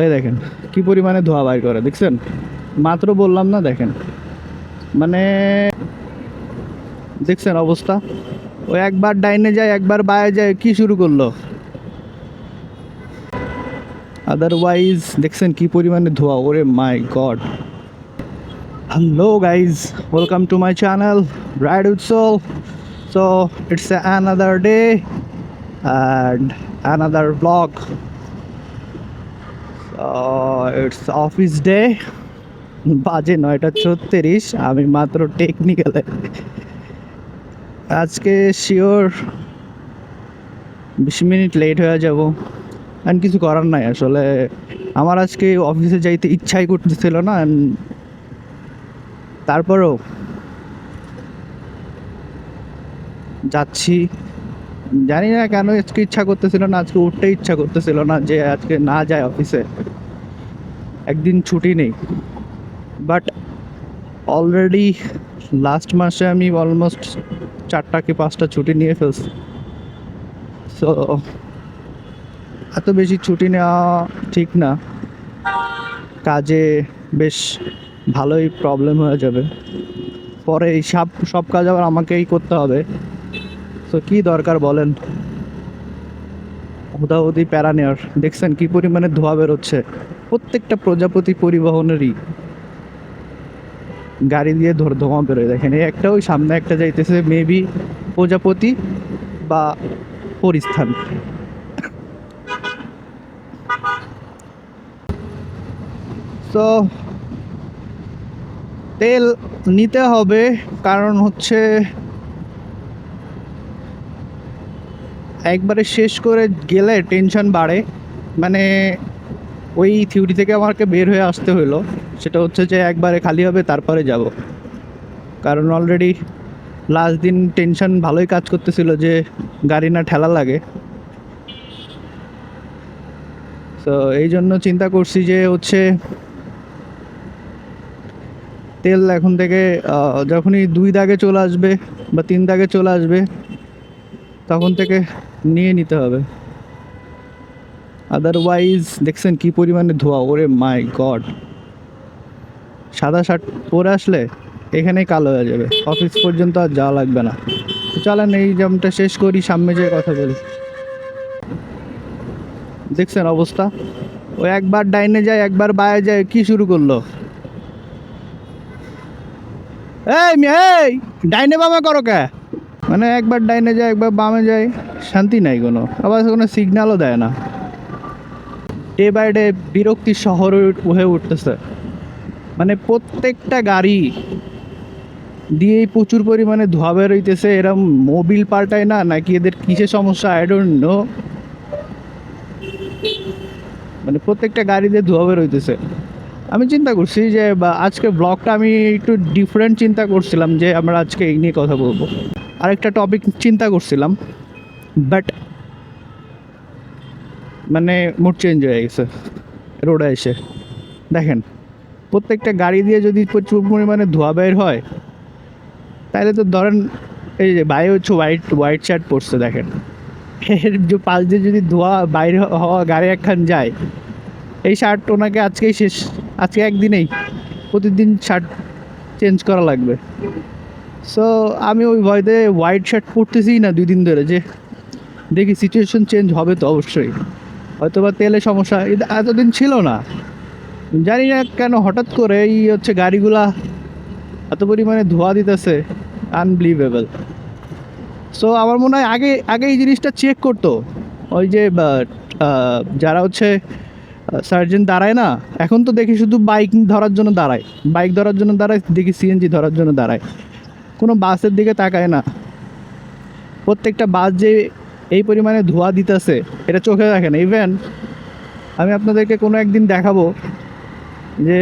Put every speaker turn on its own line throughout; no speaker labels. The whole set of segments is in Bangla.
এই দেখেন কি পরিমাণে ধোঁয়া বাইর করে, দেখছেন? মাত্র বললাম না, দেখেন মানে দেখছেন অবস্থা। ও একবার ডাইনে যায় একবার বায়ে যায়, কি শুরু করলো। আদারওয়াইজ দেখছেন কি পরিমাণে ধোঁয়া, ওরে my god. Hello guys, welcome to my channel ride with soul. So it's another day and another blog. It's office day, বাজে 9:36। আমি মাত্র টেকনিক্যালে আজকে শিওর 20 মিনিট লেট হয়ে যাব। অ্যান্ড কিছু করার নাই আসলে, আমার আজকে অফিসে যাইতে ইচ্ছাই করতেছিল না। and তারপরেও যাচ্ছি। জানি না কেন আজকে ইচ্ছা করতেছিল না, আজকে উঠতে ইচ্ছা করতেছিল না যে আজকে না যায় অফিসে, একদিন ছুটি নেই। বাট অলরেডি লাস্ট মাসে আমি অলমোস্ট 4টা কি 5টা ছুটি নিয়ে ফেলছি। সো এত বেশি ছুটি নেওয়া ঠিক না, কাজে বেশ ভালোই প্রবলেম হয়ে যাবে পরে। এই সব কাজ আবার আমাকেই করতে হবে। তো কী দরকার বলেন হুদাহুদি প্যারা নেওয়ার। দেখছেন কি পরিমাণে ধোঁয়া বেরোচ্ছে, প্রত্যেকটা প্রজাপতি পরিবহনেরই গাড়ি দিয়ে ধোঁয়া বেরোয়। দেখেন এই একটা, ওই সামনে একটা যাইতেছে, মেবি প্রজাপতি বা পরিস্থান। তো তেল নিতে হবে, কারণ হচ্ছে একবারে শেষ করে গেলে টেনশন বাড়ে। মানে ওই থিওরি থেকে আমাকে বের হয়ে আসতে হলো, সেটা হচ্ছে যে একবারে খালি হবে তারপরে যাব। কারণ অলরেডি লাস্ট দিন টেনশন ভালোই কাজ করতেছিল যে গাড়ি না ঠেলা লাগে। তো এই জন্য চিন্তা করছি যে হচ্ছে তেল এখন থেকে যখনই 2 দাগে চলে আসবে বা 3 দাগে চলে আসবে তখন থেকে নিয়ে নিতে হবে। আদারওয়াইজ দেখছেন কি পরিমাণে ধোঁয়া, ওরে মাই গড। সাদা শার্ট পরে আসলে এখানেই কালো হয়ে যাবে, অফিস পর্যন্ত আর যাওয়া লাগবে না। তো চলেন এই জামটা শেষ করি, সামনে যেয়ে কথা বলি। দেখছেন অবস্থা, ও একবার ডাইনে যায় একবার বায়ে যায়, কি শুরু করলো। এই ডাইনে বামে করো কে? মানে একবার ডাইনে যায় একবার বামে যায়, শান্তি নাই কোনো, আবার কোনো সিগন্যালও দেয় না। ডে বাই ডে বিরক্তি শহর হয়ে উঠতেছে। মানে প্রত্যেকটা গাড়ি দিয়েই প্রচুর পরিমাণে ধোঁয়া বের হইতেছে। এরম মোবিল পাল্টায় না, নাকি এদের কিসের সমস্যা, আই ডোন্ট নো। মানে প্রত্যেকটা গাড়িতে ধোঁয়া বের হইতেছে। আমি চিন্তা করছি যে আজকে ব্লগটা আমি একটু ডিফারেন্ট চিন্তা করছিলাম, যে আমরা আজকে এই নিয়ে কথা বলবো। আরেকটা টপিক চিন্তা করছিলাম, বাট মানে মুড চেঞ্জ হয়ে গেছে রোডে এসে। দেখেন প্রত্যেকটা গাড়ি দিয়ে যদি প্রচুর পরিমাণে ধোঁয়া বের হয়, তাহলে তো ধরেন এই যে বাইরে হচ্ছে হোয়াইট হোয়াইট শার্ট পরছে, দেখেন এর যে পাশ দিয়ে যদি ধোঁয়া বাইরে হওয়া গাড়ি একখান যায়, এই শার্ট ওনাকে আজকেই শেষ, আজকে একদিনেই প্রতিদিন শার্ট চেঞ্জ করা লাগবে। সো আমি ওই ভয়তে হোয়াইট শার্ট পরতেছি না 2 দিন ধরে, যে দেখি সিচুয়েশন চেঞ্জ হবে তো অবশ্যই। হয়তো বা তেলে সমস্যা এতদিন ছিল না, জানি না কেন হঠাৎ করে এই হচ্ছে গাড়িগুলা এত পরিমাণে ধোঁয়া দিতেছে, আনবিলিভেবল। সো আমার মনে হয় আগে আগে এই জিনিসটা চেক করতো। ওই যে যারা হচ্ছে সার্জেন্ট দাঁড়ায় না, এখন তো দেখি শুধু বাইক ধরার জন্য দাঁড়ায়, বাইক ধরার জন্য দাঁড়ায়, দেখি সিএনজি ধরার জন্য দাঁড়ায়, কোনো বাসের দিকে তাকায় না। প্রত্যেকটা বাস যে এই পরিমাণে ধোঁয়া দিতেছে এটা চোখে দেখে না। ইভেন আমি আপনাদেরকে কোনো একদিন দেখাবো যে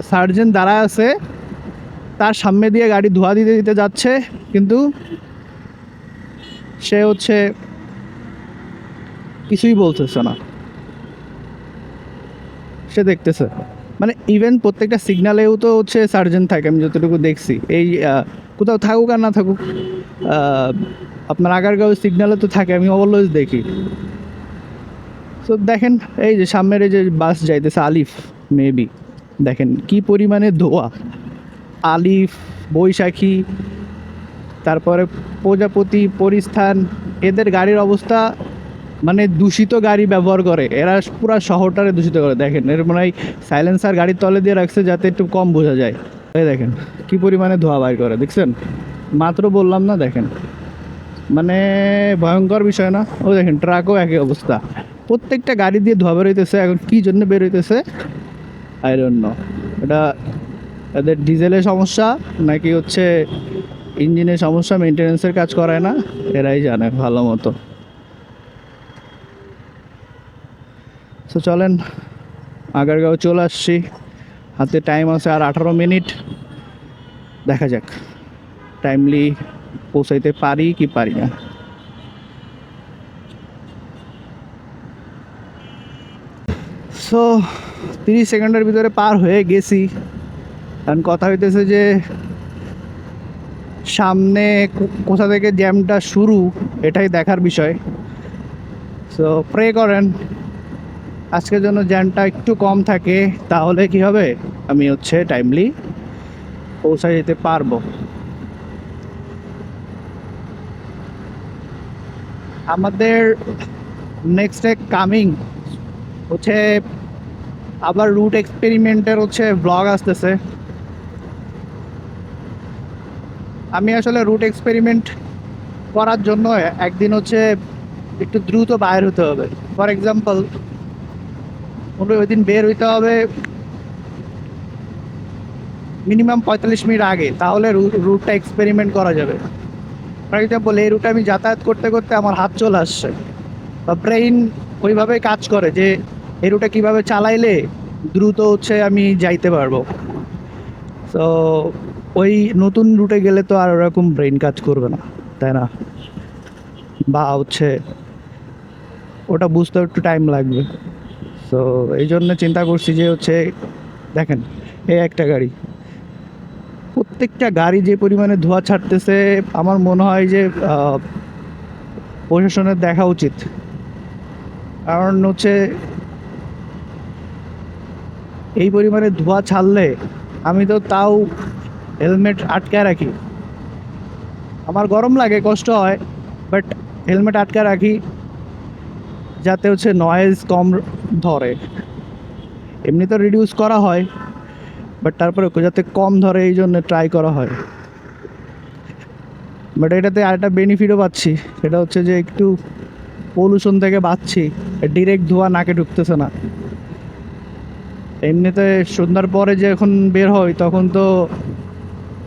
সার্জেন্ট দাঁড়ায় আছে, তার সামনে দিয়ে গাড়ি ধোঁয়া দিতে দিতে যাচ্ছে, কিন্তু সে হচ্ছে কিছুই বলতেছে না, সে দেখতেছে। মানে ইভেন প্রত্যেকটা সিগনালেও তো হচ্ছে সার্জেন্ট থাকে, আমি যতটুকু দেখছি। এই কোথাও থাকুক আর না থাকুক, আপনার আগারগাঁও সিগনালে তো থাকে, আমি অলওয়েজ দেখি। তো দেখেন এই যে সামনের এই যে বাস যাইতেছে আলিফ মেবি, দেখেন কি পরিমাণে ধোয়া। আলিফ, বৈশাখী, তারপরে প্রজাপতি, পরিস্থান, এদের গাড়ির অবস্থা মানে দূষিত গাড়ি ব্যবহার করে এরা, পুরা শহরটারে দূষিত করে। দেখেন এর মানে সাইলেন্সার গাড়ির তলে দিয়ে রাখছে যাতে একটু কম বোঝা যায়। এই দেখেন কি পরিমাণে ধোঁয়া বাইর করে, দেখছেন? মাত্র বললাম না, দেখেন মানে ভয়ঙ্কর বিষয় না? ও দেখেন ট্রাকও একই অবস্থা, প্রত্যেকটা গাড়ি দিয়ে ধোঁয়া বেরোইতেছে। এখন কী জন্য বেরোইতেছে আই ডোন্ট নো। এটা এদের ডিজেলের সমস্যা নাকি হচ্ছে ইঞ্জিনের সমস্যা, মেনটেনেন্সের কাজ করায় না, এরাই জানে ভালো মতো। তো চলেন আগারগাঁও চলে আসছি, হাতে টাইম আছে আর 18 মিনিট। দেখা যাক টাইমলি পৌঁছাইতে পারি কি পারি না। সো 30 সেকেন্ডের ভিতরে পার হয়ে গেছি। কারণ কথা হইতেছে যে সামনে কোথা থেকে জ্যামটা শুরু এটাই দেখার বিষয়। সো প্রে করেন আজকের জন্য জ্যামটা একটু কম থাকে, তাহলে কি হবে, আমি হচ্ছে টাইমলি পৌঁছা যেতে পারবো। আমাদের নেক্সট কামিং হচ্ছে আবার রুট এক্সপেরিমেন্টের হচ্ছে ব্লগ আসতেছে। আমি আসলে রুট এক্সপেরিমেন্ট করার জন্য একদিন হচ্ছে একটু দ্রুত বাইর হতে হবে। ফর এক্সাম্পল ওই দিন বের হইতে হবে মিনিমাম 45 মিনিট আগে, তাহলে রুটটা এক্সপেরিমেন্ট করা যাবে। ফর এক্সাম্পল এই রুটে আমি যাতায়াত করতে করতে আমার হাত চলে আসছে, বা ব্রেইন ওইভাবে কাজ করে যে এই রুটে কীভাবে চালাইলে দ্রুত হচ্ছে আমি যাইতে পারবো। তো ওই নতুন রুটে গেলে তো আর ওরকম ব্রেইন কাজ করবে না, তাই না? বা হচ্ছে ওটা বুঝতে একটু টাইম লাগবে। তো এই জন্য চিন্তা করছি যে হচ্ছে দেখেন এই একটা গাড়ি, প্রত্যেকটা গাড়ি যে পরিমাণে ধোঁয়া ছাড়তেছে, আমার মনে হয় যে প্রশাসনের দেখা উচিত। কারণ হচ্ছে এই পরিমাণে ধোঁয়া ছাড়লে আমি তো তাও হেলমেট আটকায় রাখি, আমার গরম লাগে, কষ্ট হয়, বাট হেলমেট আটকায় রাখি যাতে হচ্ছে নয়েজ কম ধরে। এমনি তো রিডিউস করা হয়, বাট তারপরে যাতে কম ধরে এই জন্য ট্রাই করা হয়। বাট এটাতে আরেকটা বেনিফিটও পাচ্ছি, সেটা হচ্ছে যে একটু পলিউশন থেকে বাঁচছি, ডিরেক্ট ধোঁয়া নাকে ঢুকতেছে না। এমনিতে সন্ধ্যার পরে যখন বের হই তখন তো,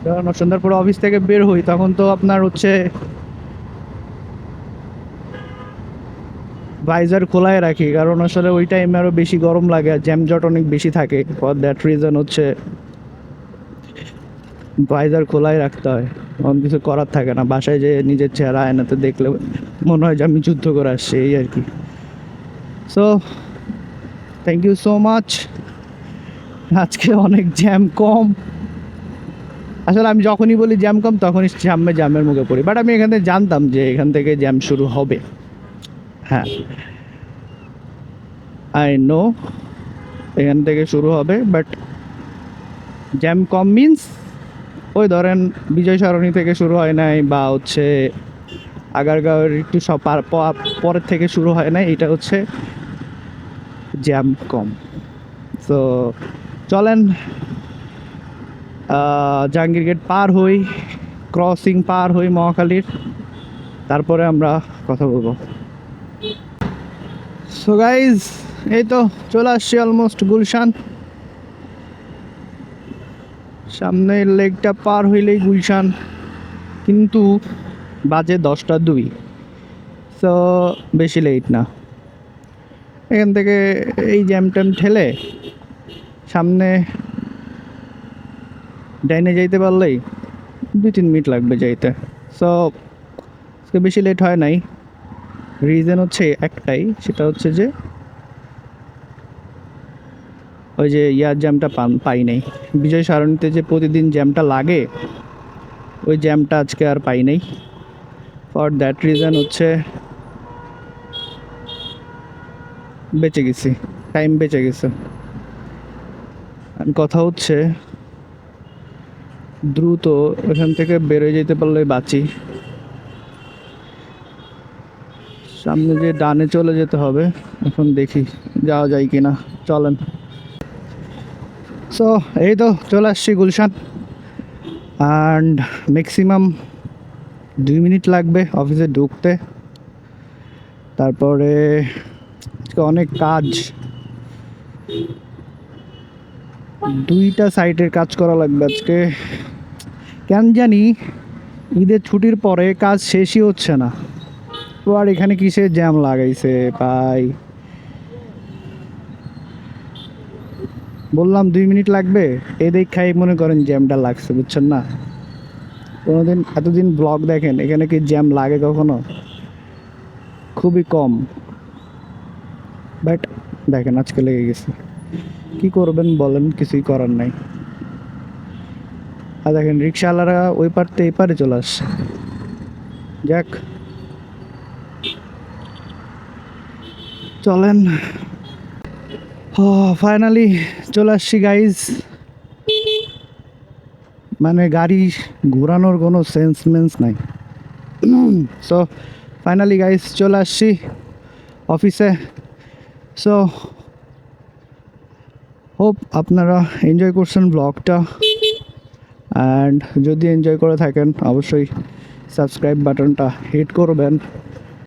যখন সন্ধ্যার পরে অফিস থেকে বের হই তখন তো আপনার হচ্ছে ভাইজার খোলাই রাখি, কারণ আসলে ওই টাইমে আরও বেশি গরম লাগে আর জ্যামজট অনেক বেশি থাকে। ফর দ্যাট রিজন হচ্ছে ভাইজার খোলাই রাখতে হয়, অন্য কিছু করার থাকে না। বাসায় যে নিজের চেহারা আয়নাতে দেখলে মনে হয় যে আমি যুদ্ধ করে আসছি, এই আর কি। So thank you so much. আজকে অনেক জ্যাম কম। আসলে আমি যখনই বলি জ্যাম কম তখনই সামনে জ্যামের মুখে পড়ি, বাট আমি এখান থেকে জানতাম যে এখান থেকে জ্যাম শুরু হবে। হ্যাঁ আই নো এখান থেকে শুরু হবে, বাট জ্যাম কম মিন্স ওই ধরেন বিজয় সরণি থেকে শুরু হয় নাই, বা হচ্ছে আগারগাঁওয়ের একটু সব পরের থেকে শুরু হয় নাই, এটা হচ্ছে জ্যাম কম। তো চলেন জাহাঙ্গীর গেট পার হই, ক্রসিং পার হই মহাখালীর, তারপরে আমরা কথা বলবো। সো গাইজ এই তো চলে আসছি অলমোস্ট গুলশান। সামনের লেকটা পার হইলেই গুলশান, কিন্তু বাজে 10টা 2। সো বেশি লেট না, এখান থেকে এই জ্যাম ট্যাম ঠেলে সামনে ডাইনে যাইতে পারলেই 2-3 মিনিট লাগবে যাইতে। সো বেশি লেট হয় নাই। রিজন হচ্ছে একটাই, সেটা হচ্ছে যে ওই যে ইয়ার জ্যামটা পাই নাই, বিজয় সরণিতে যে প্রতিদিন জ্যামটা লাগে ওই জ্যামটা আজকে আর পাই নাই। ফর দ্যাট রিজন হচ্ছে বেঁচে গেছি, টাইম বেঁচে গেছে। আর কথা হচ্ছে দ্রুত এখান থেকে বেরোয় যেতে পারলে বাঁচি। সামনে যে ডানে চলে যেতে হবে, এখন দেখি যাওয়া যায় কিনা। চলেন। সো এই তো চলে আসছি গুলশান, অ্যান্ড ম্যাক্সিমাম 2 মিনিট লাগবে অফিসে ঢুকতে। তারপরে আজকে অনেক কাজ, 2টা সাইটের কাজ করা লাগবে আজকে। কেন জানি ঈদের ছুটির পরে কাজ শেষই হচ্ছে না। তো আর এখানে কিসের জ্যাম লাগাইছে ভাই, বললাম 2 মিনিট লাগবে, এ দেখাই মনে করেন জ্যামটা লাগছে, বুঝছেন না? কোনোদিন এতদিন ব্লগ দেখেন, এখানে কি জ্যাম লাগে কখনো? খুবই কম। বাট দেখেন আজকে লেগে গেছে, কি করবেন বলেন, কিছুই করার নাই। আর দেখেন রিক্সাওয়ালারা ওই পারতে এই পারে চলে আসছে। যাক, চলেন। ও ফাইনালি চলে আসছি গাইজ। মানে গাড়ি ঘোরানোর কোনো সেন্স মেন্স নাই। সো ফাইনালি গাইজ চলে আসছি অফিসে। সো হোপ আপনারা এনজয় করছেন ব্লগটা, অ্যান্ড যদি এনজয় করে থাকেন অবশ্যই সাবস্ক্রাইব বাটনটা হিট করবেন।